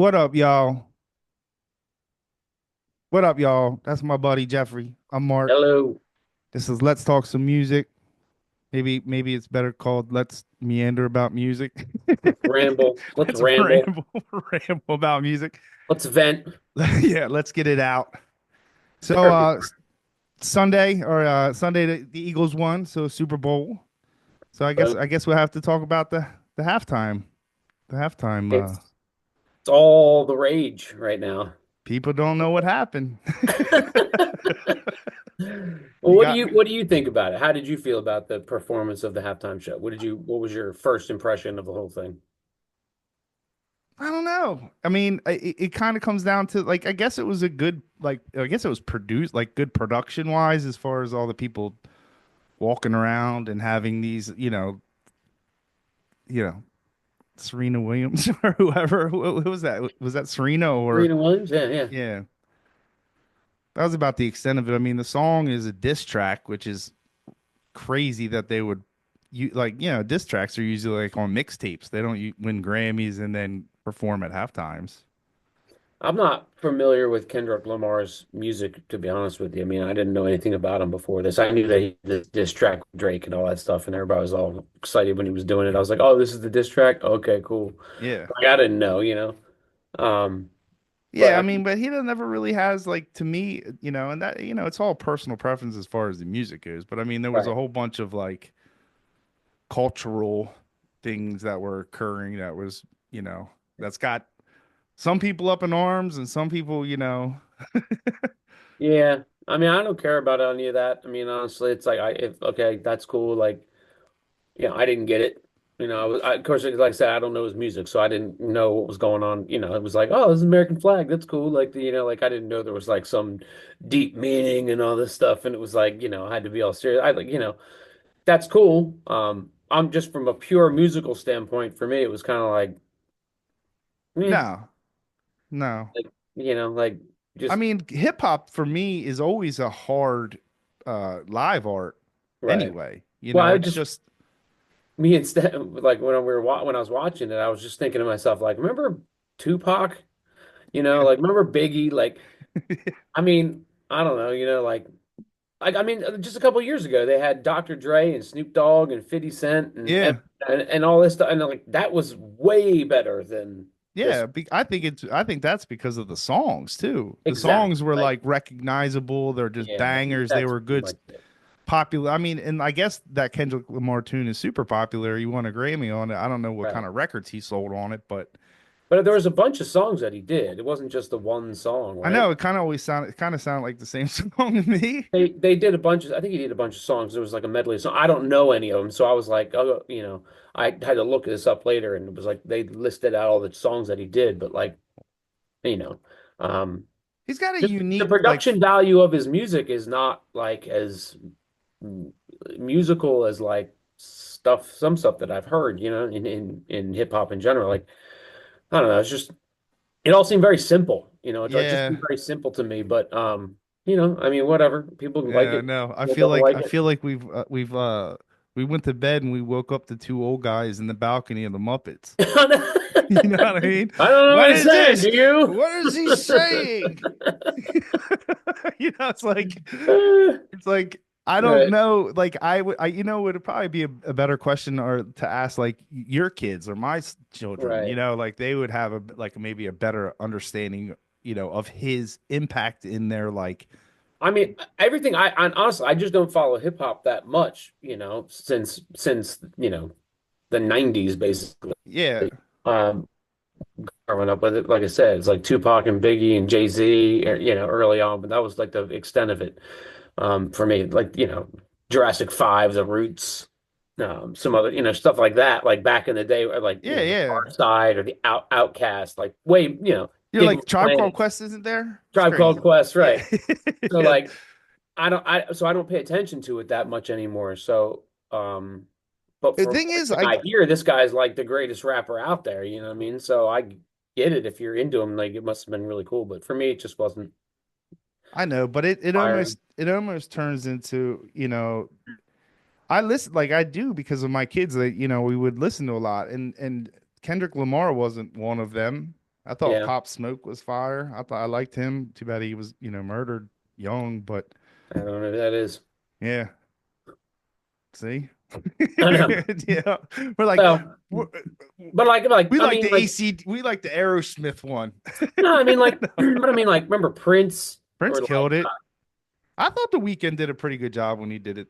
What up, y'all? What up, y'all? That's my buddy Jeffrey. I'm Mark. Hello. This is Let's Talk Some Music. Maybe it's better called Let's Meander About Music. Let's ramble. Let's Let's ramble. ramble about music. Let's vent. Yeah, let's get it out. So Perfect. Sunday the Eagles won, so Super Bowl. So I guess Boom. I guess we'll have to talk about the halftime. The halftime It's all the rage right now. people don't know what happened. Well, You what do got you me. what do you think about it? How did you feel about the performance of the halftime show? What was your first impression of the whole thing? I don't know. I mean, it kind of comes down to like I guess it was a good I guess it was produced like good production wise as far as all the people walking around and having these, you know, Serena Williams or whoever. Who was that? Was that Serena or Serena Williams? Yeah, yeah. yeah. That was about the extent of it. I mean, the song is a diss track, which is crazy that they would diss tracks are usually like on mixtapes. They don't win Grammys and then perform at halftimes. I'm not familiar with Kendrick Lamar's music, to be honest with you. I mean, I didn't know anything about him before this. I knew that he did this track with Drake and all that stuff, and everybody was all excited when he was doing it. I was like, "Oh, this is the diss track. Okay, cool." Yeah. Like, I didn't know. Um, but Yeah, I I mean, mean, but he never really has like to me, and that it's all personal preference as far as the music goes. But I mean, there was a right. whole bunch of like cultural things that were occurring that was, that's got some people up in arms and some people, Yeah. I mean, I don't care about any of that. I mean, honestly, it's like if okay, that's cool. Like, yeah, I didn't get it. Of course, like I said, I don't know his music, so I didn't know what was going on. It was like, oh, this is American flag. That's cool. Like, like I didn't know there was like some deep meaning and all this stuff. And it was like, I had to be all serious. I like, that's cool. I'm just from a pure musical standpoint, for me, it was kind of eh, no, no. like, like I just mean, hip hop for me is always a hard live art right. anyway. Well, I It's just just me instead like when I was watching it, I was just thinking to myself, like, remember Tupac? yeah. Like remember Biggie? Like, I mean, I don't know, like I mean, just a couple of years ago, they had Dr. Dre and Snoop Dogg and 50 Cent Yeah. and all this stuff, and like that was way better than this. Yeah, I think that's because of the songs too. The songs Exactly. were Like, like recognizable. They're just yeah, bangers. They that's were pretty good, much it. popular. I mean, and I guess that Kendrick Lamar tune is super popular. He won a Grammy on it. I don't know what kind Right. of records he sold on it, but But there was a bunch of songs that he did. It wasn't just the one song, I right? know it kind of sounded like the same song to me. They did a bunch of I think he did a bunch of songs. There was like a medley of songs. I don't know any of them, so I was like, oh, I had to look this up later, and it was like they listed out all the songs that he did, but like, you know, um, He's got a just the unique like production value of his music is not like as m- musical as like some stuff that I've heard, in hip hop in general. Like, I don't know, it's just it all seemed very simple, it just yeah. seemed very simple to me, but I mean, whatever. People like Yeah, it, no. people don't like I it. feel like we went to bed and we woke up to two old guys in the balcony of the Muppets. I You know what I mean? don't know What what he's is saying, this? do you? What is he saying? It's like I don't Right, know. Like would probably be a better question or to ask like your kids or my children. right. Like they would have a like maybe a better understanding, of his impact in their like. I mean, everything I honestly, I just don't follow hip hop that much, since the 90s basically. Yeah, Um, growing up with it, like I said, it's like Tupac and Biggie and Jay-Z, early on, but that was like the extent of it. For me, like, Jurassic 5, The Roots, some other, stuff like that, like back in the day, or like, yeah, the yeah. Far Side or the Outcast, like way, You're Big like Tribe Called Planet, Quest isn't there? It's Tribe Called crazy. Quest, Yeah, right? So yeah. like I don't pay attention to it that much anymore. So but The for thing is, everything I hear, this guy's like the greatest rapper out there, you know what I mean? So I get it if you're into him, like it must have been really cool. But for me, it just wasn't I know, but firing. it almost turns into, I listen like I do because of my kids that, we would listen to a lot and Kendrick Lamar wasn't one of them. I thought Yeah, Pop Smoke was fire. I liked him. Too bad he was, murdered young, but I don't know who that is. yeah, see? I know. Yeah. We're like Well, we're, but like we I like mean the like AC, we like the Aerosmith one. no, I mean like No. but I mean like remember Prince Prince or like killed it. I thought The Weeknd did a pretty good job when he did it.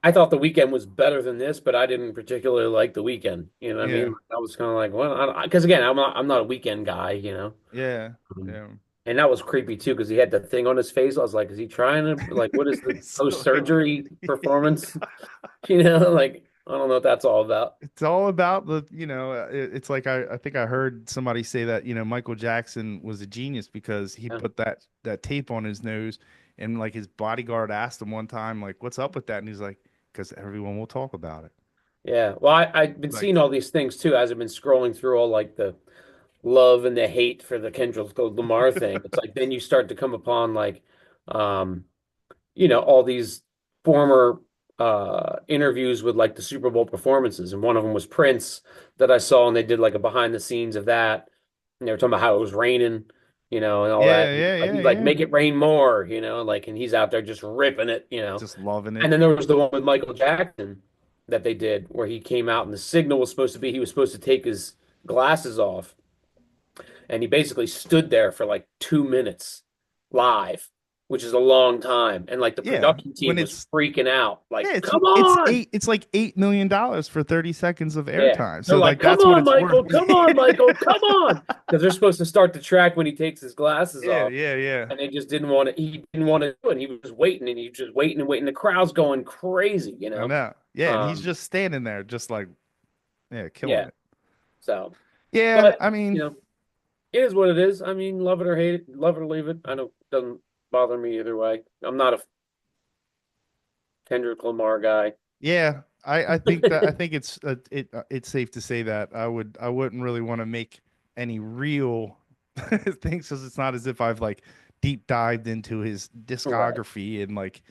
I thought The Weeknd was better than this, but I didn't particularly like The Weeknd. You know what I mean? Yeah. Like, I was kind of like, well, because again, I'm not a Weeknd guy, you know. Yeah. Um, Yeah. and that was creepy too because he had the thing on his face. I was like, is he trying to like what is the It's like post-surgery performance? You know, like I don't know what that's all about. it's all about it's like I think I heard somebody say that, Michael Jackson was a genius because he Yeah. put that tape on his nose and like his bodyguard asked him one time, like, what's up with that? And he's like, because everyone will talk about it. Yeah. Well, I've been Like, seeing all these things too as I've been scrolling through all like the love and the hate for the Kendrick Lamar thing. It's like then you start to come upon like um all these former interviews with like the Super Bowl performances, and one of them was Prince that I saw, and they did like a behind the scenes of that, and they were talking about how it was raining, and all that. yeah, yeah, Like yeah, he's like, yeah. make it rain more, like, and he's out there just ripping it, Just loving And it. then there was the one with Michael Jackson that they did where he came out, and the signal was supposed to be he was supposed to take his glasses off, and he basically stood there for like 2 minutes live, which is a long time. And like the Yeah. production When team was it's freaking out, Yeah, like, it's come it's on. eight it's like $8 million for 30 seconds of Yeah. airtime. They're So like, like come that's what on, it's worth. Michael, come on, Michael, come on. Because they're supposed to start the track when he takes his glasses Yeah, off. yeah, yeah. And they just didn't want to, he didn't want to do it. He was waiting and he was just waiting and waiting. The crowd's going crazy. I know. Yeah, and he's Um, just standing there, just like, yeah, killing yeah. it. So, Yeah, but, I mean, it is what it is. I mean, love it or hate it, love it or leave it. I don't, doesn't bother me either way. I'm not a Kendrick Lamar guy. yeah, I think it's safe to say that I wouldn't really want to make any real things because it's not as if I've like deep dived into his Right. discography and like,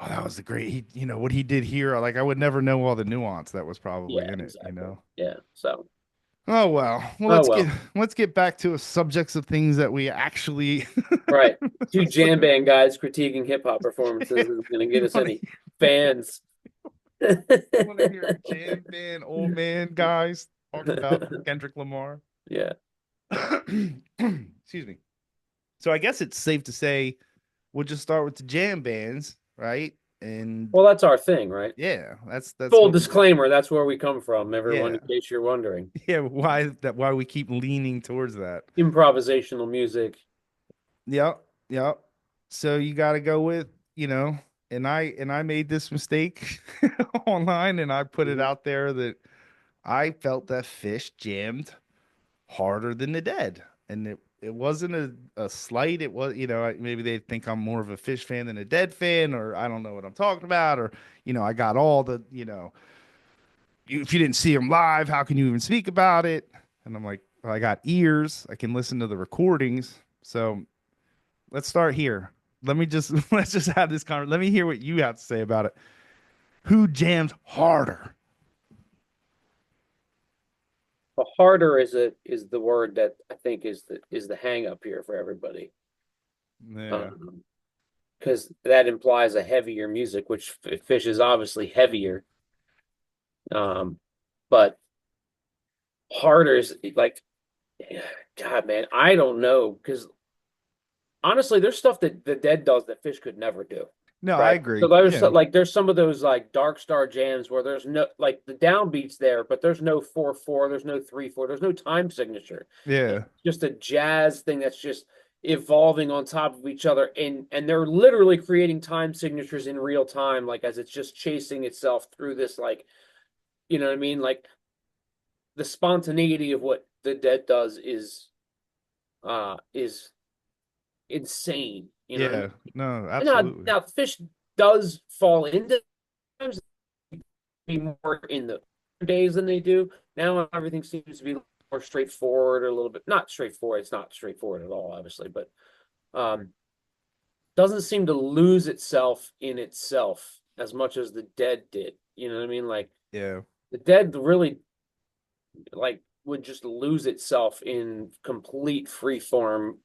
oh, that was the great, what he did here. Like I would never know all the nuance that was probably Yeah, in it. exactly. Yeah. So, Oh well. Well, oh let's get well. let's get back to subjects of things that we actually Right. Two jam band guys critiquing hip hop performances is going to get you us want to any fans. you want to hear jam band old man guys talk about Kendrick Lamar. Yeah. Excuse me. So I guess it's safe to say we'll just start with the jam bands, right? And Well, that's our thing, right? yeah, that's Full what disclaimer, that's where we come from, everyone, yeah. in case you're wondering. Yeah, why we keep leaning towards that. Improvisational music. Yep, yep. So you got to go with, and I made this mistake online and I put it Mhm. out there that I felt that Fish jammed harder than the Dead. And it wasn't a slight. It was, maybe they think I'm more of a Fish fan than a Dead fan, or I don't know what I'm talking about, or, I got all the, if you didn't see him live, how can you even speak about it? And I'm like, well, I got ears. I can listen to the recordings. So let's start here. Let me just let's just have this conversation. Let me hear what you have to say about it. Who jams harder? But harder is the word that I think is the hang up here for everybody. Yeah, Um, because that implies a heavier music, which Fish is obviously heavier. Um, but harder is like, God, man, I don't know because honestly, there's stuff that the Dead does that Fish could never do. no, I Right. So agree. there's Yeah, like there's some of those like Dark Star jams where there's no like the downbeats there, but there's no 4/4, there's no 3/4, there's no time signature. It's yeah, just a jazz thing that's just evolving on top of each other, and they're literally creating time signatures in real time, like as it's just chasing itself through this, like, you know what I mean? Like the spontaneity of what the Dead does is insane. You know what I mean? yeah. No, And now, absolutely. now Fish does fall into times be more in the days than they do. Now everything seems to be more straightforward or a little bit not straightforward. It's not straightforward at all, obviously, but um doesn't seem to lose itself in itself as much as the Dead did. You know what I mean? Like Yeah, the Dead really like would just lose itself in complete free form,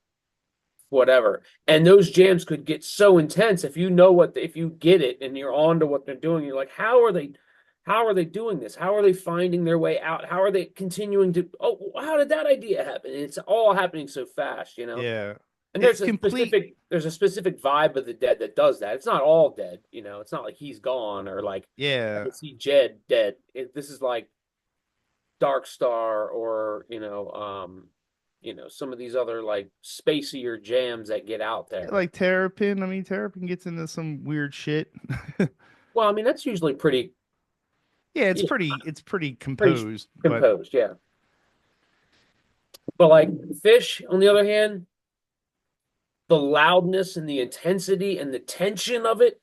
whatever. And those jams could get so intense if you know if you get it and you're on to what they're doing, you're like, how are they doing this? How are they finding their way out? How are they continuing to, oh, how did that idea happen? And it's all happening so fast, you know? Yeah. And It's complete. there's a specific vibe of the Dead that does that. It's not all Dead, you know. It's not like he's gone or like I Yeah. can see Jed dead. This is like Dark Star or some of these other like spacier jams that get out Yeah, there. like Terrapin. I mean, Terrapin gets into some weird shit. Well, I mean that's usually Yeah, yeah, it's pretty pretty composed, but composed, yeah. But like Fish, on the other hand, the loudness and the intensity and the tension of it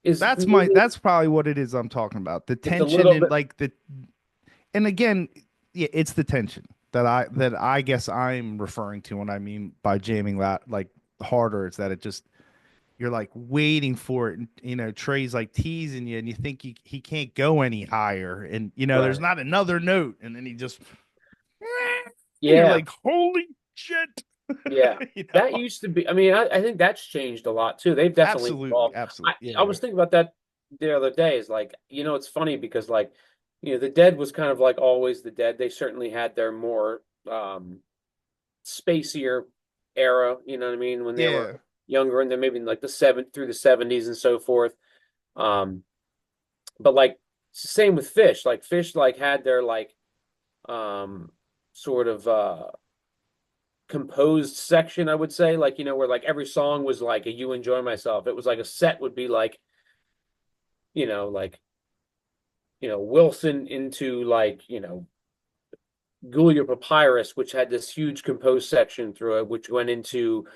is maybe that's probably what it is I'm talking about. The it's a tension little and bit like the and again, yeah, it's the tension that I guess I'm referring to when I mean by jamming that like harder. It's that it just you're like waiting for it, and Trey's like teasing you, and you think he can't go any higher, and there's right. not another note, and then he just and you're Yeah, like, holy shit, yeah. you That know? used to be, I mean, I think that's changed a lot too. They've definitely Absolutely, evolved. absolutely, I yeah, was thinking about that the other day. Is like, it's funny because like, the Dead was kind of like always the Dead. They certainly had their more spacier era, you know what I mean, when they were yeah, younger and then maybe in like through the 70s and so forth. Um, but like it's the same with Fish. Like Fish like had their like um sort of composed section, I would say, like, where like every song was like a You Enjoy Myself. It was like a set would be like, like, Wilson into like, Gulia Papyrus, which had this huge composed section through it, which went into,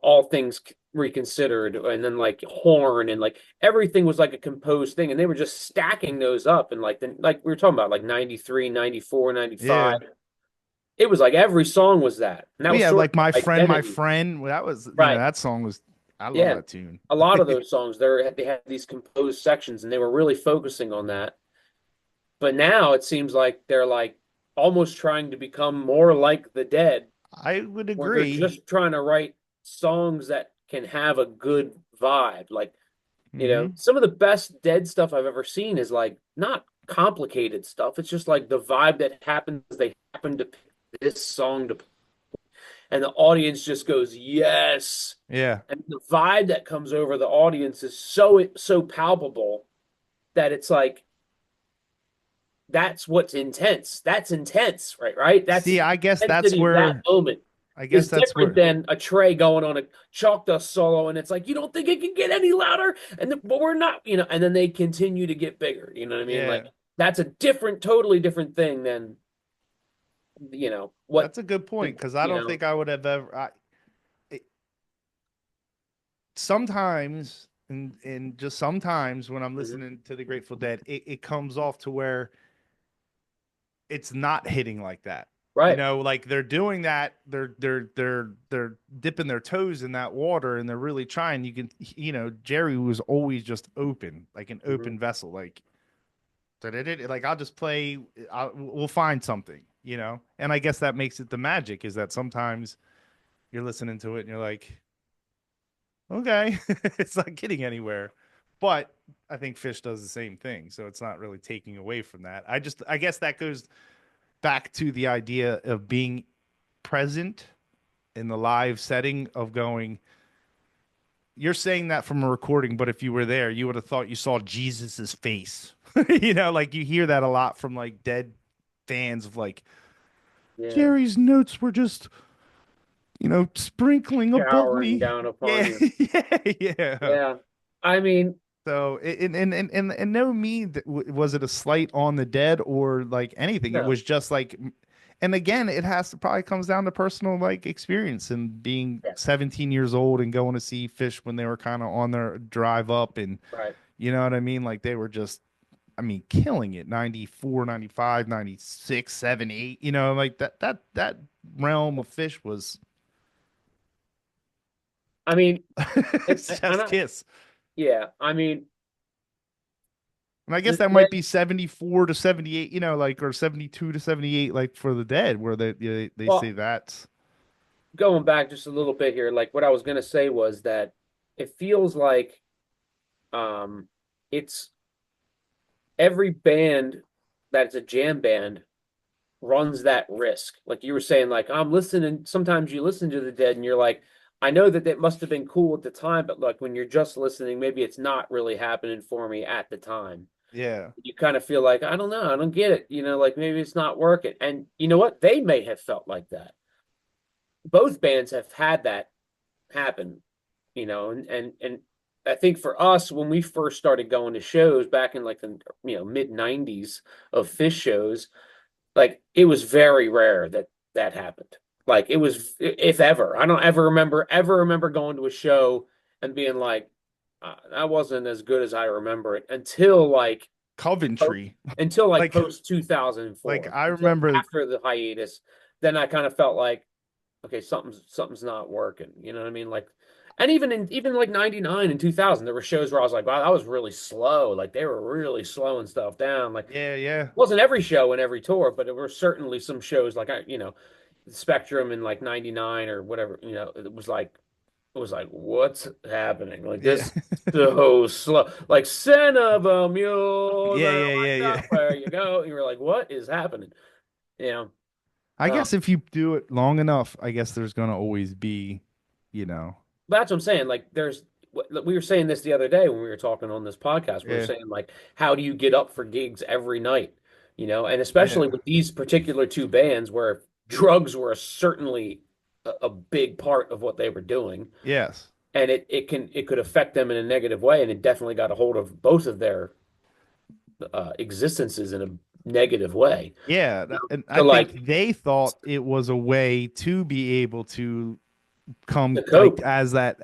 all things reconsidered, and then like horn and like everything was like a composed thing, and they were just stacking those up, and like we were talking about like 93, 94, ninety yeah. five. It was like every song was that, and that Well, was yeah, sort of like my identity, friend. Well, that was right? that song was. I love Yeah, that tune. a lot of those songs they had these composed sections, and they were really focusing on that. But now it seems like they're like almost trying to become more like the Dead, I would where they're agree. just trying to write songs that can have a good vibe. Like, Hmm. some of the best Dead stuff I've ever seen is like not complicated stuff. It's just like the vibe that happens. They happen to pick this song to, and the audience just goes, yes. Yeah. And the vibe that comes over the audience is so palpable that it's like that's what's intense. That's intense, right? Right. That's See, I guess that's intensity of that where moment I guess is that's different where than a Trey going on a chalk dust solo, and it's like you don't think it can get any louder, but we're not, and then they continue to get bigger. You know what I mean? Like yeah. that's a totally different thing than what That's a good point because I you don't know. think I would have ever. It, sometimes, and just sometimes when I'm Mhm. listening to the Grateful Dead, it comes off to where it's not hitting like that. Right. Like they're doing that. They're dipping their toes in that water, and they're really trying. You can, Jerry was always just open, like an Mhm. open vessel, like I'll just play. We'll find something, and I guess that makes it the magic is that sometimes you're listening to it and you're like, okay, it's not getting anywhere. But I think Fish does the same thing, so it's not really taking away from that. I guess that goes back to the idea of being present in the live setting of going. You're saying that from a recording, but if you were there, you would have thought you saw Jesus's face. Like you hear that a lot from like Dead fans of like Yeah. Jerry's notes were just, sprinkling above Showering me. down upon Yeah, you. yeah, yeah. Yeah. I mean, So, and no me, was it a slight on the Dead or like anything? It no. was just like, and again, it has to probably comes down to personal like experience and being Yeah. 17 years old and going to see Fish when they were kind of on their drive up and Right. you know what I mean? Like they were just, I mean, killing it 94, 95, 96, 7, 8, like that realm of Fish was, I mean, and, it's and just I, kiss. yeah, I mean, And I guess The that Dead, might be 74 to 78, like or 72 to 78, like for the Dead, where they say well, that's going back just a little bit here, like what I was gonna say was that it feels like um it's every band that's a jam band runs that risk. Like you were saying, like I'm listening. Sometimes you listen to the Dead and you're like, I know that it must have been cool at the time, but like when you're just listening, maybe it's not really happening for me at the time. yeah. You kind of feel like, I don't know, I don't get it. Like maybe it's not working. And you know what? They may have felt like that. Both bands have had that happen, and I think for us, when we first started going to shows back in like the mid '90s of Phish shows, like it was very rare that that happened. Like it was, if ever. I don't ever remember going to a show and being like, that wasn't as good as I remember it po- Coventry. until like Like post like 2004, I until remember, after the hiatus. Then I kind of felt like, okay, something's not working. You know what I mean? Like, and even like '99 and 2000, there were shows where I was like, wow, that was really slow. Like they were really slowing stuff down. Like yeah, yeah. wasn't every show and every tour, but there were certainly some shows like Spectrum in like '99 or whatever. It was like what's happening? Like Yeah. this so slow. Like son of a mule, Yeah, there yeah, I yeah, go, yeah. where you go. And you were like, what is happening? You know. I Uh, guess if you do it long enough, I guess there's gonna always be, you know. that's what I'm saying. Like, we were saying this the other day when we were talking on this podcast. We were Yeah, saying like, how do you get up for gigs every night? And especially yeah, with these particular two bands where drugs were certainly a big part of what they were doing, yes. and it could affect them in a negative way, and it definitely got a hold of both of their existences in a negative way. Yeah, and I So think like they thought it was a way to be able to come the like cope. as that,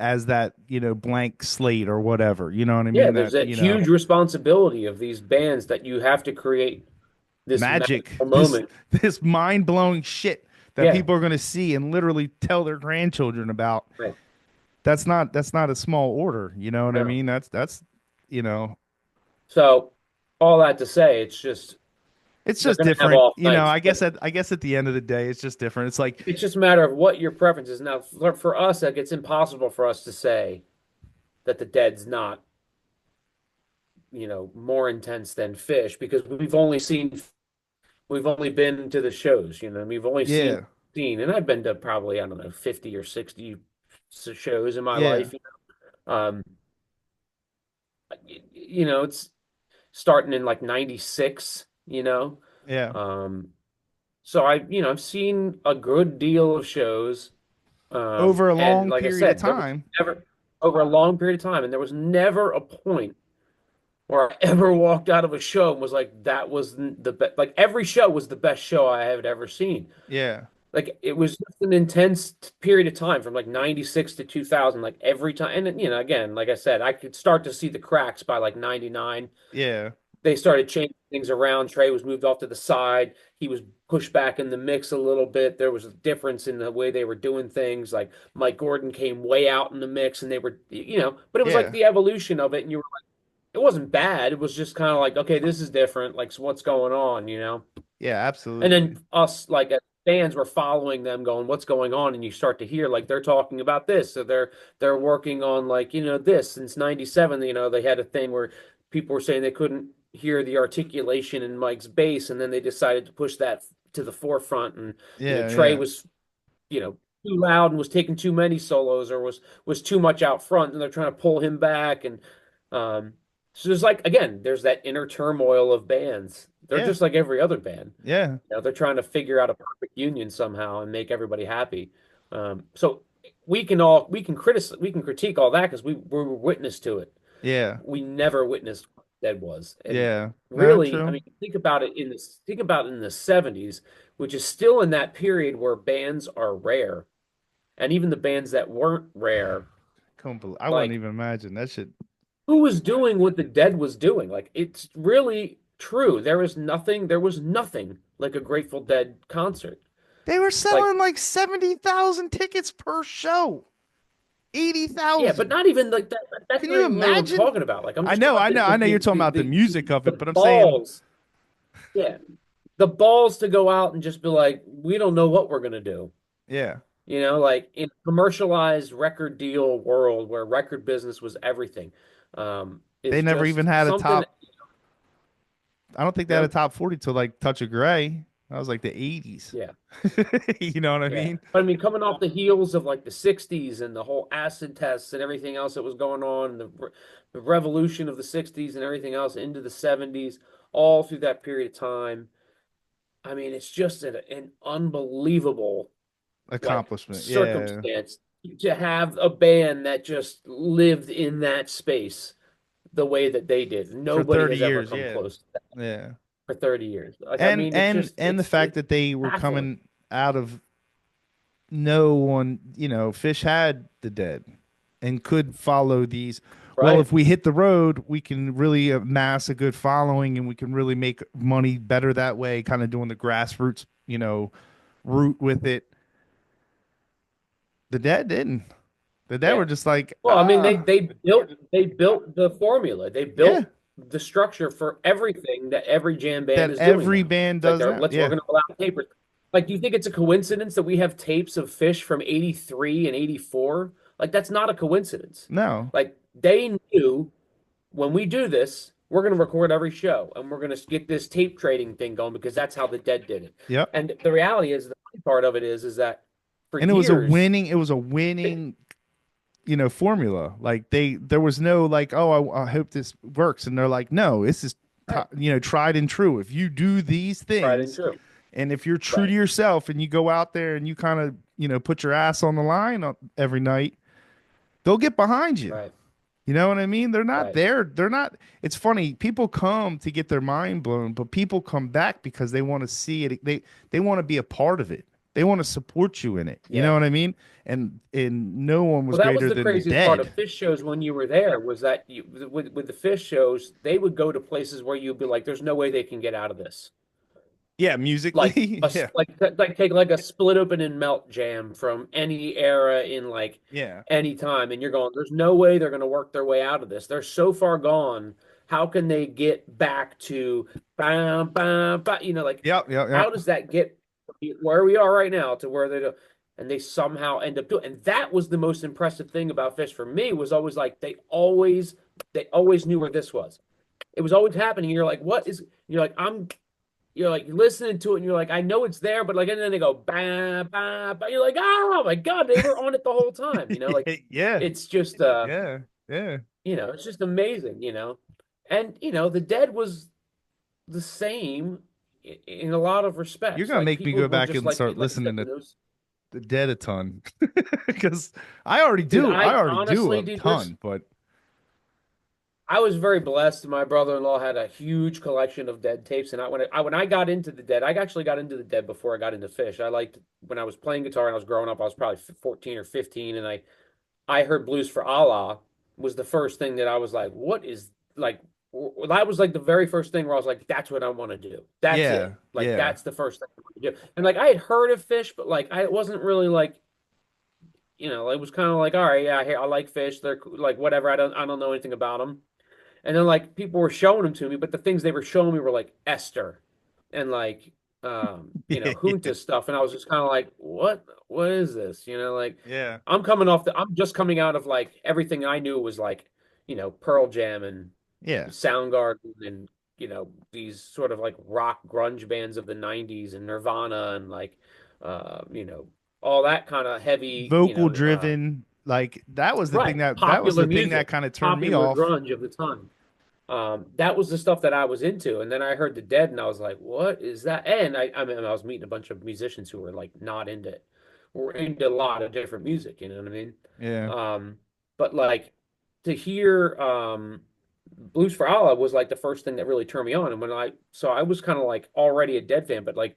blank slate or whatever. You know what I Yeah, mean? there's That, that huge responsibility of these bands that you have to create this magic, magical this moment. this mind-blowing shit that Yeah, people are going to see and literally tell their grandchildren about. right. That's not a small order, you know what I No. mean? That's you know, So all that to say, it's just it's they're just going to have different. off nights, I but guess at the end of the day, it's just different. It's like, it's just a matter of what your preference is. Now, for us, like it's impossible for us to say that the Dead's not, more intense than Fish because we've only been to the shows, we've only yeah, and I've been to probably, I don't know, 50 or 60 shows in my yeah, life. Um, it's starting in like '96, yeah. Um, so I've seen a good deal of shows. Over a And long like I period of said, there was time. never over a long period of time, and there was never a point where I ever walked out of a show and was like, that was the best. Like every show was the best show I had ever seen. Yeah, Like it was just an intense period of time from like '96 to 2000, like every time. And again, like I said, I could start to see the cracks by like '99. yeah, They started changing things around. Trey was moved off to the side. He was pushed back in the mix a little bit. There was a difference in the way they were doing things. Like Mike Gordon came way out in the mix, and they were, but it was like yeah, the evolution of it. And you were like, it wasn't bad. It was just kind of like, okay, this is different. Like, so what's going on? yeah, And absolutely. then us, like as fans, were following them, going, "What's going on?" And you start to hear like they're talking about this, so they're working on like this since '97. They had a thing where people were saying they couldn't hear the articulation in Mike's bass, and then they decided to push that to the forefront. And Yeah, Trey yeah, was too loud and was taking too many solos, or was too much out front, and they're trying to pull him back. And um, so there's like again, there's that inner turmoil of bands. They're yeah, just like every other band. yeah, They're trying to figure out a perfect union somehow and make everybody happy. So we can critique all that because we were witness to it. yeah, We never witnessed what Dead was, and yeah. No, really, I true. mean, think about it in the '70s, which is still in that period where bands are rare, and even the bands that weren't rare, I wouldn't like even imagine that shit. who was doing what the Dead was doing? Like it's really true. There was nothing like a Grateful Dead concert. They were Like selling like 70,000 tickets per show. Yeah, but 80,000. not even like that. That's Can not you even what I'm imagine? talking about. Like I'm I just talking know, about I know, I know you're talking about the music of it, the but I'm saying, balls. Yeah, the balls to go out and just be like, we don't know what we're gonna do. yeah, Like in a commercialized record deal world where record business was everything, they is never even just had a something. top. I don't think they had a No, top 40 till like Touch of Grey. That was like the 80s. yeah, You know what I yeah. mean? But I mean, coming off the heels of like the '60s and the whole acid tests and everything else that was going on, the revolution of the '60s and everything else into the '70s, all through that period of time. I mean, it's just an unbelievable like Accomplishment. Yeah. circumstance to have a band that just lived in that space the way that they did. For Nobody 30 has ever years. come Yeah. close to that Yeah. for 30 years. Like, I And mean, and and the fact it's that they were baffling, coming out of no one, Fish had the dead and could follow these. Well, right? if we hit the road, we can really amass a good following and we can really make money better that way, kind of doing the grassroots, route with it. The dead didn't. The dead were Yeah. just like, Well, I mean, they built the formula. They yeah, built the structure for everything that every jam band that is doing every now. band It's like does now. we're Yeah. gonna allow tapers. Like, do you think it's a coincidence that we have tapes of Fish from '83 and '84? Like, that's not a coincidence. No. Like, they knew when we do this, we're going to record every show and we're going to get this tape trading thing going because that's how the Dead did it. Yep. And the reality is, the funny part of it is that for And years, it was a winning, formula. Like there was no like, oh, I hope this works. And they're like, no, this is, right, tried and true. If you do these tried and things true, and if you're true to right, yourself and you go out there and you kind of, put your ass on the line every night, they'll get behind you. right, You know what I mean? They're not right, there. They're not. It's funny. People come to get their mind blown, but people come back because they want to see it. They want to be a part of it. They want to support you in it. You know yeah. what I mean? And no one was Well, that was greater the than the craziest part of dead. Phish shows when you were there was that with the Phish shows, they would go to places where you'd be like, "There's no way they can get out of this." Yeah, Like musically. Yeah. like take like a split open and melt jam from any era in like Yeah. any time, and you're going, there's no way they're going to work their way out of this. They're so far gone. How can they get back to bam bam bam? Like Yep. Yep. how Yep. does that get where we are right now to where they do? And they somehow end up doing. And that was the most impressive thing about Fish for me was always like they always knew where this was. It was always happening. You're like, what is? You're like, you're like listening to it and you're like, I know it's there, but like, and then they go, bah, bah, bah. You're like, oh my God, they were on it the whole time. Like Yeah. it's just, Yeah. Yeah. it's just amazing. And, the Dead was the same in a lot of You're respects. gonna Like make me people go were back just and start like you said, listening to the dead a ton because I already dude, do. I I already do honestly, a dude, ton, but I was very blessed. My brother-in-law had a huge collection of Dead tapes, and when I got into the Dead, I actually got into the Dead before I got into Fish. I liked when I was playing guitar and I was growing up. I was probably 14 or 15, and I heard Blues for Allah was the first thing that I was like, what is like? That was like the very first thing where I was like, that's what I want to do. That's yeah. it. Like Yeah. that's the first thing I want to do. And like I had heard of Fish, but like I wasn't really like, it was kind of like, all right, yeah, I like Fish. They're like whatever. I don't know anything about them. And then like people were showing them to me, but the things they were showing me were like Esther and like Yeah. Junta stuff. And I was just kind of like, what is this? Like Yeah. I'm just coming out of like everything I knew was like, Pearl Jam and Yeah. Soundgarden and these sort of like rock grunge bands of the 90s and Nirvana and like all that kind of heavy, Vocal driven, like that was the thing right, that popular kind music, of turned me popular off. grunge of the time. That was the stuff that I was into, and then I heard the Dead, and I was like, "What is that?" And I mean, I was meeting a bunch of musicians who were like not into it. We're into a lot of different music, you know what I mean? Yeah. But like to hear Blues for Allah was like the first thing that really turned me on, and so I was kind of like already a Dead fan, but like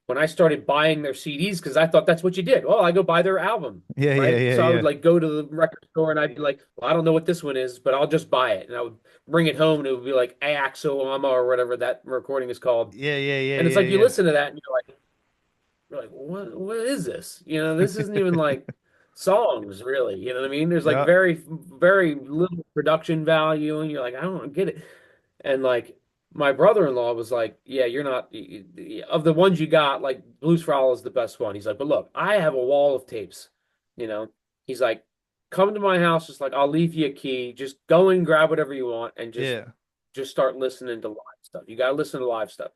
when I started buying their CDs because I thought that's what you did. Oh, I go buy their album, Yeah, yeah, right? yeah, So I would yeah. like go to the record store and I'd be like, well, I don't know what this one is, but I'll just buy it. And I would bring it home and it would be like Axo or whatever that recording is called. Yeah, yeah, yeah, And it's yeah, like you yeah. listen to that and you're like, what is this? This isn't even like songs, really. You know what I mean? There's like Yeah. very little production value, and you're like, I don't get it. And like my brother-in-law was like, "Yeah, you're not of the ones you got. Like Blues for All is the best one." He's like, "But look, I have a wall of tapes. You know." He's like, "Come to my house. Just like I'll leave you a key. Just go and grab whatever you want, and Yeah. just start listening to live stuff. You got to listen to live stuff."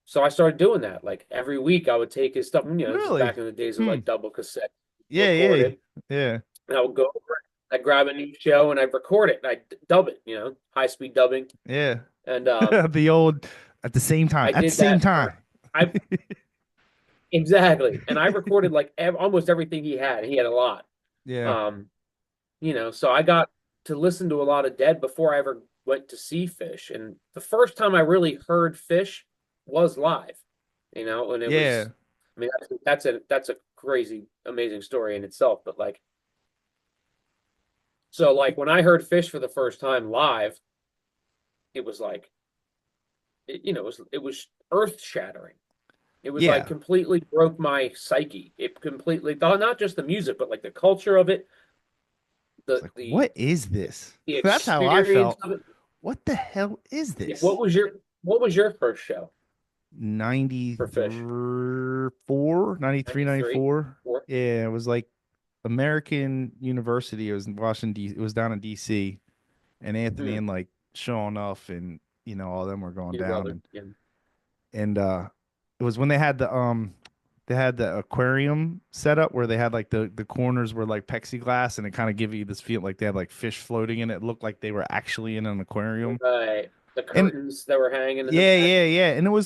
So I started doing that. Like every week, I would take his stuff. This is Really? back in the days of Hmm. like double cassette, Yeah, record yeah. it, Yeah. and I would go over it. I'd grab a new show and I'd record it and I'd dub it. High speed dubbing. Yeah. And The old at the same time. I At the did same that time. for I exactly, and I recorded like almost everything he had. He had a lot. Yeah. Um, so I got to listen to a lot of Dead before I ever went to see Fish. And the first time I really heard Fish was live. And it was, Yeah. I mean, that's a crazy, amazing story in itself. But like, so like when I heard Fish for the first time live, it was like, it was earth shattering. It was like Yeah. completely broke my psyche. It completely, not just the music, but like the culture of it, It's the like, the what is this? the That's how I experience felt. of it. What the hell is Yeah, this? what was your first show for Fish? 94, 93, 93? 94. Or Yeah, it was like American University. It was in Washington, D. It was down in DC. And Anthony hmm, and like Sean Uff and all them were going your down brother? Yeah. and it was when they had the aquarium set up where they had like the corners were like plexiglass and it kind of give you this feel like they had like fish floating in it. It looked like they were actually in an aquarium. Right. The And curtains that were hanging in the yeah, back. yeah, yeah. And it was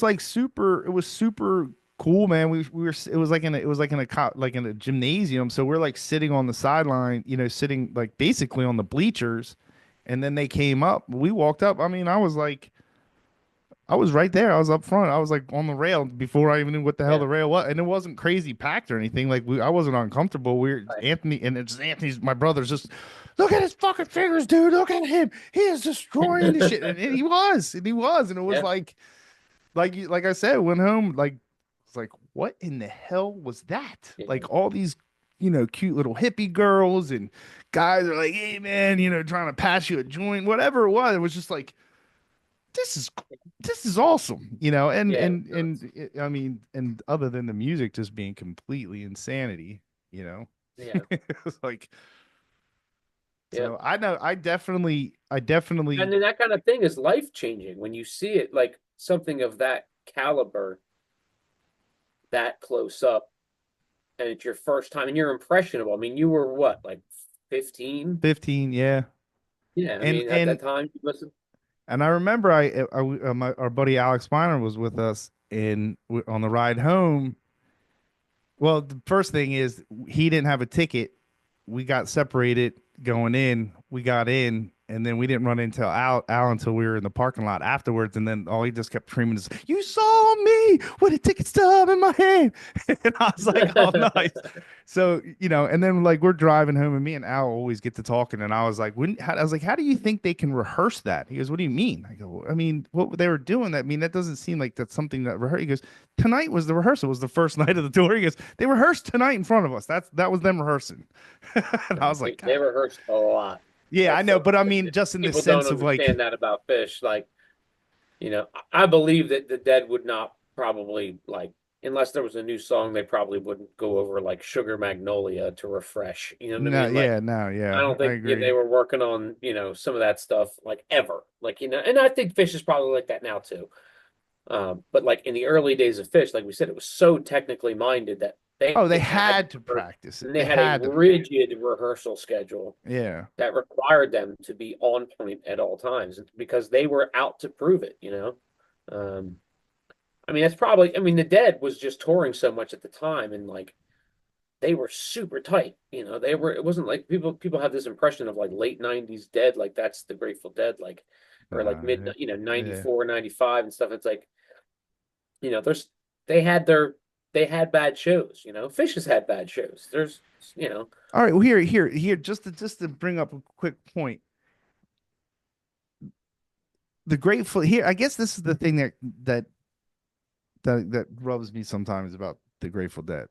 super cool, man. We were it was like in a, it was like in a like in a gymnasium. So we're like sitting on the sideline, sitting like basically on the bleachers. And then they came up. We walked up. I mean, I was right there. I was up front. I was like on the rail before I even knew what the hell Yeah. the rail was, and it wasn't crazy packed or anything. Like I wasn't uncomfortable. Right. Anthony, and it's Anthony's. My brother's just look at his fucking fingers, dude. Look at him. He is destroying the shit, and he was, and it was Yeah. like I said, went home like it's like what in the hell was that? Yeah. Like all these cute little hippie girls and guys are like, hey man, trying to pass you a joint, whatever it was. It was just like this is this is awesome, Yeah. I mean, and other than the music just being completely insanity, you know, Yeah. it's like Yeah. so I definitely And then that kind of thing is life changing when you see it like something of that caliber that close up and it's your first time and you're impressionable. I mean, you were what, like 15? 15, yeah, Yeah, I and mean, at and that time, you must have, and I remember our buddy Alex Miner was with us on the ride home. Well, the first thing is he didn't have a ticket. We got separated going in. We got in, and then we didn't run into Al until we were in the parking lot afterwards. And then all he just kept screaming is, "You saw me with a ticket stub in my hand!" And I was like, "Oh, nice." So and then like we're driving home, and me and Al always get to talking, and I was like, I was like, "How do you think they can rehearse that?" He goes, "What do you mean?" I go, "I mean, what they were doing. I mean, that doesn't seem like that's something that rehearse." He goes, "Tonight was the rehearsal. It was the first night of the tour." He goes, "They rehearsed tonight in front of us. That was them rehearsing." And I was like, they God. rehearsed a lot. Yeah, I That's know, the but I mean, just in the people don't sense of like, understand that about Fish. Like, I believe that the Dead would not probably like unless there was a new song, they probably wouldn't go over like Sugar Magnolia to refresh. You know what I no, mean? Like, yeah, no, I yeah, don't I think agree. they were working on some of that stuff like ever. Like and I think Fish is probably like that now too. But like in the early days of Fish, like we said, it was so technically minded that they Oh, they had had to practice it. and they They had a had to. rigid rehearsal schedule Yeah. that required them to be on point at all times because they were out to prove it. Um, I mean, that's probably, I mean, the Dead was just touring so much at the time and like they were super tight. It wasn't like people have this impression of like late 90s Dead, like that's the Grateful Dead, like, or like mid, Yeah. Yeah. 94, 95 and stuff. It's like, there's, they had their, they had bad shows. Fish has had bad shows. There's, you know, All right. Well, here. Just to bring up a quick point. The Grateful here. I guess this is the thing that rubs me sometimes about the Grateful Dead.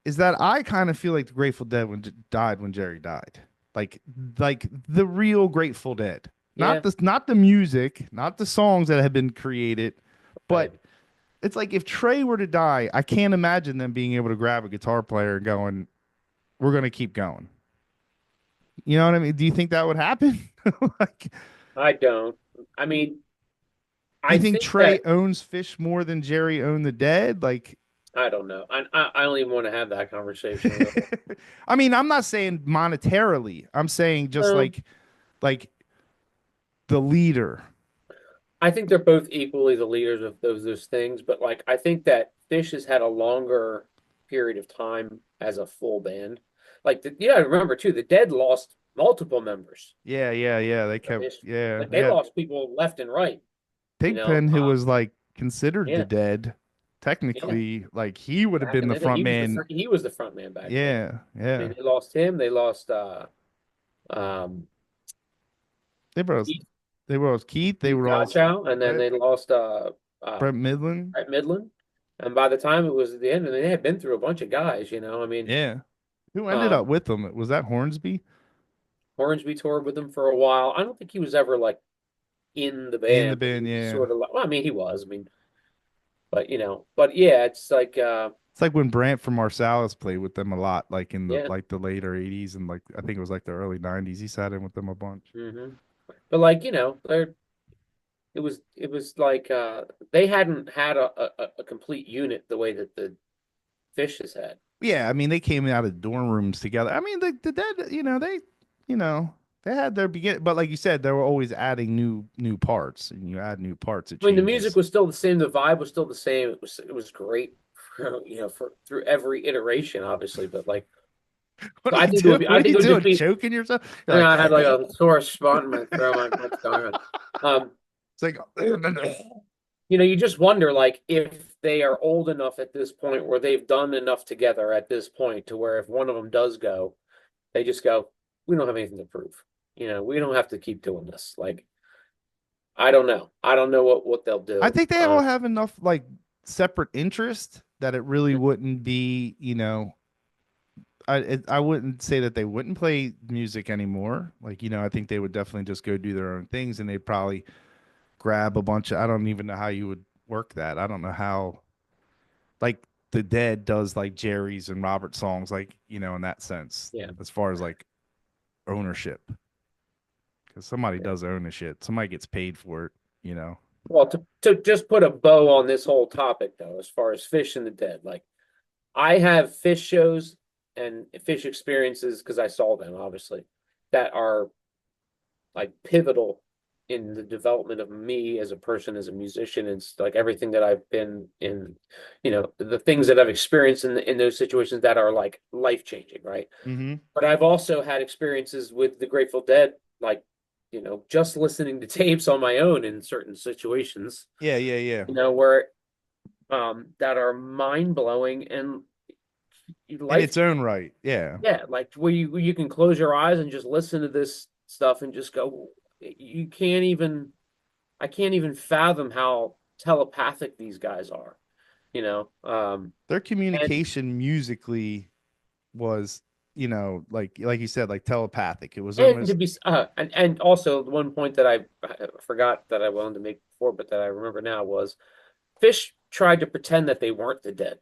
is that I kind of feel like the Grateful Dead died when Jerry died. Like like the real Grateful Dead. Yeah, Not the music, not the songs that have been created, right. but it's like if Trey were to die, I can't imagine them being able to grab a guitar player and going, "We're going to keep going." You know what I mean? Do you think that would happen? Like, I don't. I mean, do I you think think Trey that owns Fish more than Jerry owned the Dead? Like, I don't know. I don't even want to have that conversation really. I mean, I'm not saying monetarily. I'm saying just No, like the leader. I think they're both equally the leaders of those things, but like I think that Fish has had a longer period of time as a full band. Like yeah, remember too, the Dead lost multiple members. Yeah, yeah, yeah. They kept, Fish, yeah, like they they had lost people left and right. You know, Pigpen, who was like considered the yeah, Dead. yeah. Technically, like he would have Back been in the the day, front man. he was the front man back then. Yeah, I yeah. mean, they lost him. They lost um They were Keith, they were all Keith. They Keith were all Godchow, and then Brett, they lost Brett Midland. at Midland. And by the time it was at the end, and they had been through a bunch of guys, I mean, Yeah. Who ended up um, with them? Was that Hornsby Hornsby toured with them for a while. I don't think he was ever like in the in the band, but he band? was Yeah. sort of like, well, I mean, he was. I mean, but but yeah, it's like, It's like when Brant from Marsalis played with them a lot, like in the yeah. like the later '80s and like I think it was like the early '90s. He sat in with them a bunch. hmm But like, it was like they hadn't had a complete unit the way that the Fish has had. Yeah, I mean they came out of dorm rooms together. I mean the Dead, you know, they had their begin, but like you said, they were always adding new parts, and you add new parts, it I mean, the music changes. was still the same, the vibe was still the same. It was great, for through every iteration, obviously. But like, What so are I you think it would doing? be, I What are think you it would just doing? be. Choking yourself? You're You know, like, I had like a sore spot in my throat. What's going on? Um, it's like, you just wonder like if they are old enough at this point where they've done enough together at this point to where if one of them does go, they just go, we don't have anything to prove. We don't have to keep doing this. Like, I don't know. I don't know what they'll I do. think they all have enough like separate interest that it really wouldn't be, I wouldn't say that they wouldn't play music anymore. Like, I think they would definitely just go do their own things and they'd probably grab a bunch of, I don't even know how you would work that. I don't know how, like, the Dead does like Jerry's and Robert songs, like, in that sense, Yeah. as far as like ownership. Because somebody Yeah. does own the shit, somebody gets paid for it. Well, to just put a bow on this whole topic, though, as far as Fish and the Dead, like I have Fish shows and Fish experiences because I saw them, obviously, that are like pivotal in the development of me as a person, as a musician, and like everything that I've been in, the things that I've experienced in those situations that are like life changing, right? Mm-hmm. But I've also had experiences with the Grateful Dead, like, just listening to tapes on my own in certain situations, Yeah, yeah, yeah. where that are mind blowing and In life, its own right. Yeah. yeah, like where you can close your eyes and just listen to this stuff and just go, you can't even, I can't even fathom how telepathic these guys are, you know. Their And communication musically was, like you said, like telepathic. It was and to almost be and also the one point that I forgot that I wanted to make before, but that I remember now was Fish tried to pretend that they weren't the Dead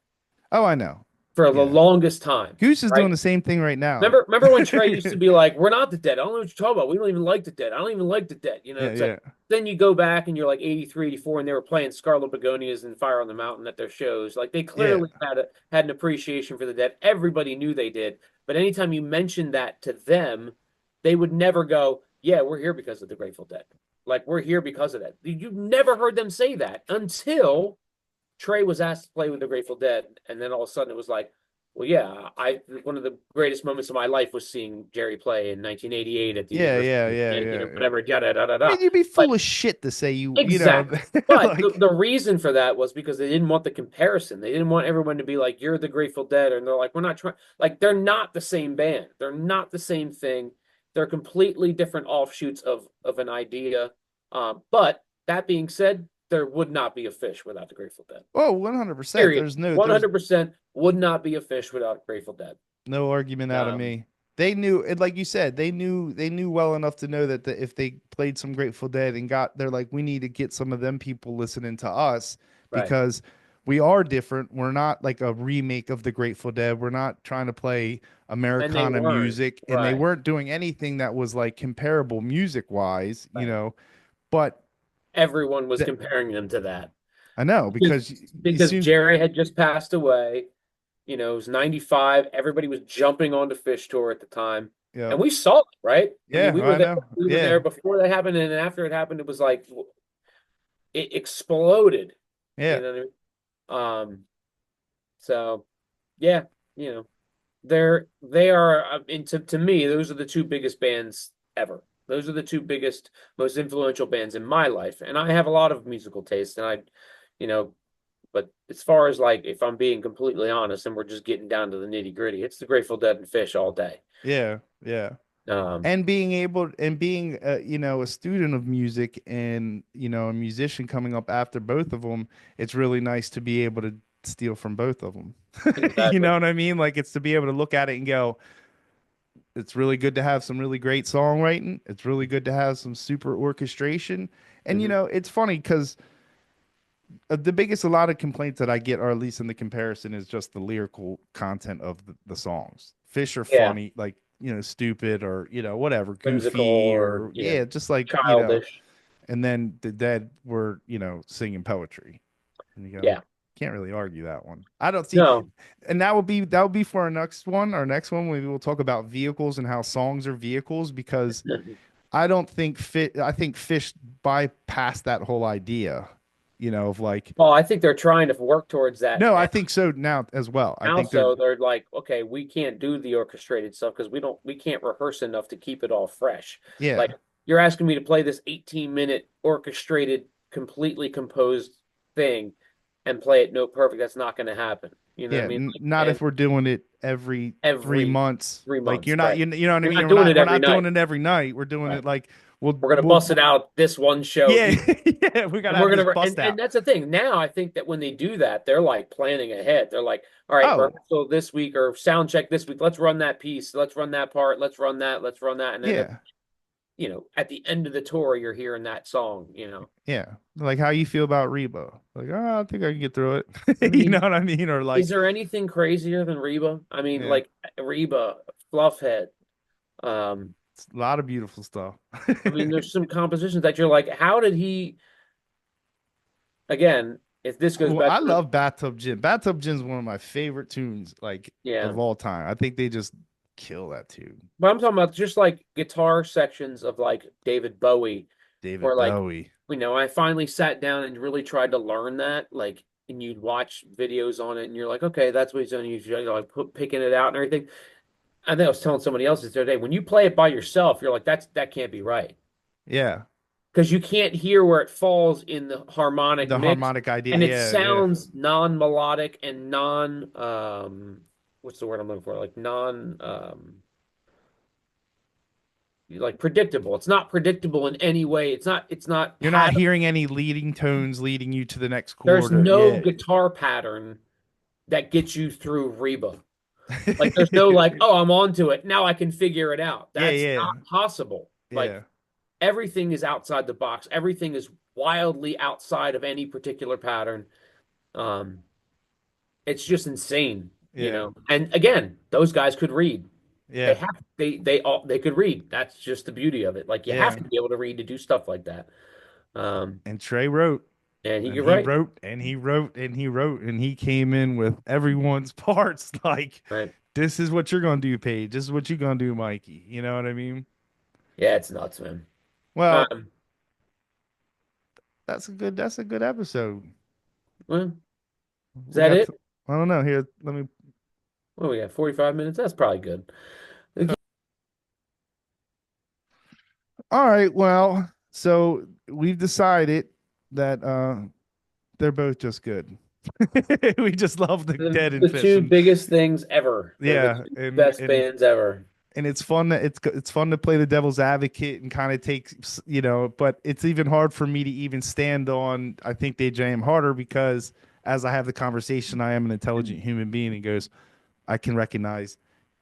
oh, I know. for the Yeah. longest time, Goose is right? doing the same thing right now. Remember when Trey used to be like, "We're not the Dead. I don't know what you're talking about. We don't even like the Dead. I don't even like the Dead." Yeah, It's like yeah. then you go back and you're like 83, 84, and they were playing Scarlet Begonias and Fire on the Mountain at their shows. Like they Yeah. clearly had an appreciation for the Dead. Everybody knew they did. But anytime you mentioned that to them, they would never go, "Yeah, we're here because of the Grateful Dead. Like we're here because of that." You never heard them say that until Trey was asked to play with the Grateful Dead, and then all of a sudden it was like, well, yeah, I one of the greatest moments of my life was seeing Jerry play in 1988 at the Yeah, University yeah, of yeah, Michigan, yeah, and yeah. whatever, da da da da I da. mean, you'd be But full of shit to say exactly. But the, like the reason for that was because they didn't want the comparison. They didn't want everyone to be like, you're the Grateful Dead. And they're like, we're not trying. Like, they're not the same band. They're not the same thing. They're completely different offshoots of an idea. But that being said, there would not be a Fish without the Grateful Dead. Oh, 100%. Period. There's 100% would not be a Fish without Grateful Dead. no argument out of Um, me. They knew it, like you said, they knew well enough to know that if they played some Grateful Dead and they're like, we need to get some of them people listening to us right. because we are different. We're not like a remake of the Grateful Dead. We're not trying to play And they Americana weren't. music, and they Right. weren't doing anything that was like comparable music wise, Right. But Everyone was th comparing them to that I know because because as because soon, Jerry had just passed away. It was 95. Everybody was jumping onto Fish tour at the time. yeah, And we saw it, right? I mean, yeah, I know, we were yeah, there before that happened, and after it happened, it was like it exploded. yeah, You know what I mean? So yeah, you know, they are and to me, those are the two biggest bands ever. Those are the two biggest, most influential bands in my life. And I have a lot of musical taste, and you know, but as far as like, if I'm being completely honest, and we're just getting down to the nitty gritty, it's the Grateful Dead and Fish all day. yeah, yeah. Um, And being able and being a student of music and a musician coming up after both of them, it's really nice to be able to steal from both of them. You exactly. know what I mean? Like it's to be able to look at it and go, it's really good to have some really great songwriting. It's really good to have some super orchestration. And Hmm. it's funny because the biggest a lot of complaints that I get, or at least in the comparison, is just the lyrical content of the songs. Fish are Yeah, funny, like stupid or whatever, whimsical goofy or or yeah, just like childish. and then the Dead were singing poetry, and you go, Yeah. can't really argue that one. I don't see, No. and that would be for our next one. Our next one, maybe we'll talk about vehicles and how songs are vehicles because I don't think fit. I think Fish bypassed that whole idea, of like. Well, I think they're trying to work towards that No, I now. think so now as well. I Now, think they're so they're like, okay, we can't do the orchestrated stuff because we can't rehearse enough to keep it all fresh. Like, yeah, you're asking me to play this 18-minute orchestrated, completely composed thing and play it note perfect. That's not going to happen. You know what I yeah. mean? Not And if we're doing it every three every months. three Like months, you're not, right? you know what I You're mean. not We're doing not it we're every not doing night, it every night. We're doing right? it like We're gonna we'll bust it out this one show yeah each. yeah. We gotta And we're have this gonna bust and out. that's the thing. Now I think that when they do that, they're like planning ahead. They're like, all right, Oh rehearsal this week or sound check this week. Let's run that piece. Let's run that part. Let's run that. Let's run that. And then yeah at the end of the tour, you're hearing that song. yeah. Like how you feel about Reba? Like I think I can get through I it. You know mean, what I mean? Or is like there anything crazier than Reba? I mean, yeah, like Reba, Fluffhead. Um, it's a lot of beautiful stuff. I mean, there's some compositions that you're like, how did he again, if this goes Well, back I to love Bathtub Gin. Bathtub Gin is one of my favorite tunes, like yeah. of all time. I think they just kill that tune. But I'm talking about just like guitar sections of like David Bowie, where David like, Bowie. I finally sat down and really tried to learn that. Like, and you'd watch videos on it and you're like, okay, that's what he's doing. You're like picking it out and everything. I think I was telling somebody else this the other day. When you play it by yourself, you're like, that can't be right. Yeah, Because you can't hear where it falls in the harmonic the mix. harmonic idea. And it Yeah, yeah, sounds non-melodic and what's the word I'm looking for? Like like predictable. It's not predictable in any way. It's not you're not pattern. hearing any leading tones leading you to the next There's chord. Or, no yeah, guitar pattern that gets you through Reba. Like there's no like, oh, I'm onto it. Now I can figure it out. yeah, That's yeah, not possible. Like yeah, everything is outside the box. Everything is wildly outside of any particular pattern. Um, it's just insane. yeah, And again, those guys could read. They yeah, have they could read. That's just the beauty of it. Like you have yeah. to be able to read to do stuff like that. Um, And Trey wrote, and he and could he write, wrote, and he wrote, and he wrote, and he came in with everyone's parts. Like, right? this is what you're gonna do, Paige. This is what you're gonna do, Mikey. You know what I mean? Yeah, it's nuts, man. Well, Um, that's a good episode. well, is We that got it? to, I don't know. Here, let me. Well, we got 45 minutes. That's probably good. Okay. All right. Well, so we've decided that they're both just good. We just love the The Dead and the Fish, two and biggest things ever. They're the yeah, two and best bands ever. and it's fun that it's fun to play the devil's advocate and kind of take but it's even hard for me to even stand on I think they jam harder because as I have the conversation I am an intelligent human being and goes I can recognize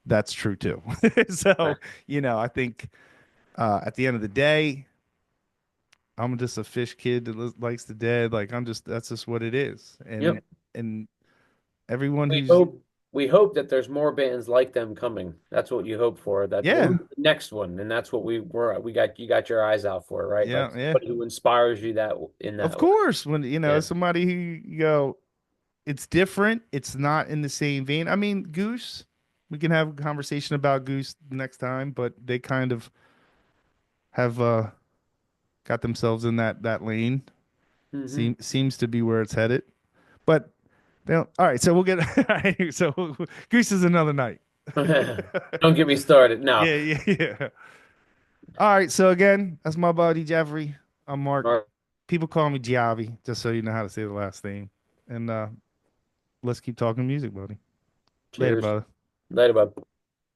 that's true too. Right. So I think at the end of the day I'm just a fish kid that likes the dead. Like I'm just that's just what it is. And Yep. and everyone We who's hope we hope that there's more bands like them coming. That's what you hope for. That yeah, the next one, and that's what we got. You got your eyes out for, right? Like yeah. somebody who inspires you that in Of that way. course, when Yeah. somebody who you go, it's different. It's not in the same vein. I mean, Goose, we can have a conversation about Goose next time, but they kind of have got themselves in that lane. Hmm. Seems to be where it's headed. But they don't, all right, so we'll get so Goose is another night. Don't get me started. No. Yeah, yeah, yeah. All right, so again, that's my buddy Jeffrey. I'm Mark. All right. People call me Giavi, just so you know how to say the last name. And let's keep talking music, buddy. Later, Cheers. brother. Later, bud.